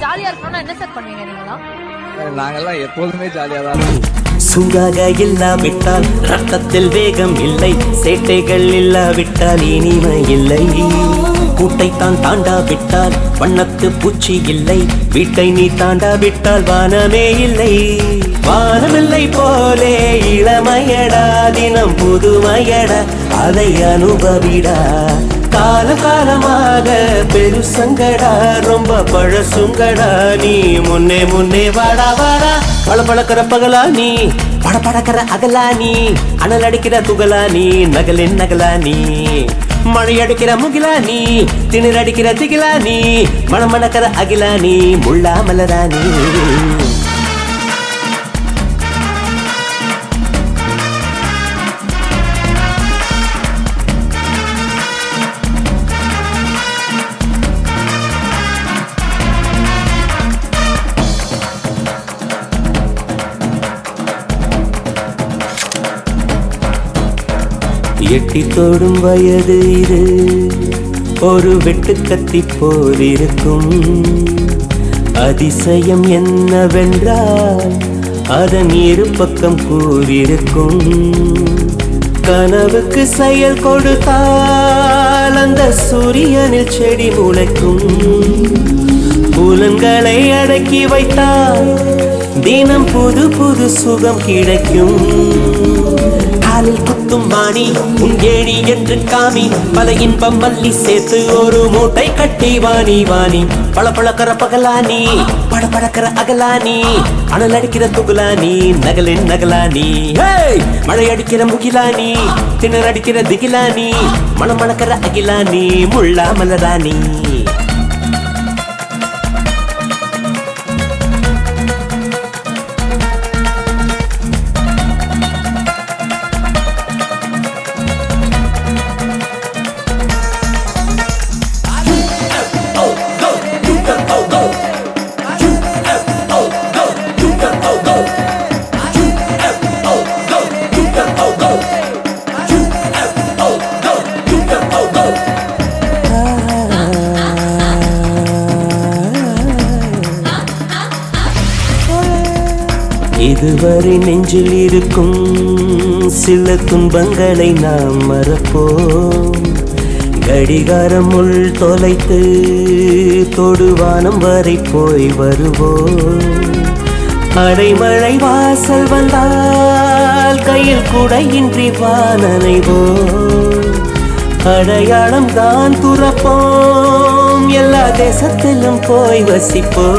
ஜாலியா இருக்கணும்னா என்ன சார் பண்ணுவீங்க நீங்களா? நாங்கெல்லாம் எப்போதுமே ஜாலியா தான் இருக்கோம். சூடாக இல்லாவிட்டால் ரத்தத்தில் வேகம் இல்லை, சேட்டைகள் இல்லாவிட்டால் இனிமை இல்லை. கூட்டைத்தான் தாண்டாவிட்டால் வண்ணத்து பூச்சி இல்லை, வீட்டை நீ தாண்டாவிட்டால் வானமே இல்லை. வானமில்லை போலே இளமையடா, தினம் புதுமையடா, அதை அனுபவிடா. காலம் காலமாக பெருசங்கடா, ரொம்ப பழசுங்கடா, நீ முன்னே முன்னே வாடா வாடா. பழப்பழக்கிற பகலா நீ, படப்படக்கிற அகலா நீ, அனல் அடிக்கிற துகலா நீ, நகலின் நகலா நீ. மழை அடிக்கிற முகிலா நீ, திணிர் அடிக்கிற திகிலா நீ, மணமணக்கிற அகிலா நீ, முள்ளா மலரா நீ. எட்டி தொடும் வயது இது, ஒரு வெட்டு கத்தி போல் இருக்கும். அதிசயம் என்னவென்றால் அதன் இரு பக்கம் கூறியிருக்கும். கனவுக்கு செயல் கொடுத்தால் அந்த சூரியனில் செடி முளைக்கும். புலன்களை அடக்கி வைத்தால் தினம் புது புது சுகம் கிடைக்கும். காலில் குத்தும் வாணி உன் ஏணி என்று காமி, பல இன்பம் மல்லி சேர்த்து ஒரு மூட்டை கட்டி வாணி வாணி. பழப்பழக்கிற பகலானி, படப்படக்கிற அகலானி, அனல் அடிக்கிற துகுலானி, நகலின் நகலானி. மழை அடிக்கிற முகிலானி, திணற அடிக்கிற திகிலானி, மணமணக்கிற அகிலானி, முள்ளா மலராணி. இதுவரை நெஞ்சில் இருக்கும் சில துன்பங்களை நாம் மறப்போம். கடிகாரம் உள் தொலைத்து தொடுவானம் வரை போய் வருவோம். அடைமழை வாசல் வந்தால் கையில் குடையின்றி வானனைவோம். அடையாளம் தான் துறப்போம், எல்லா தேசத்திலும் போய் வசிப்போம்.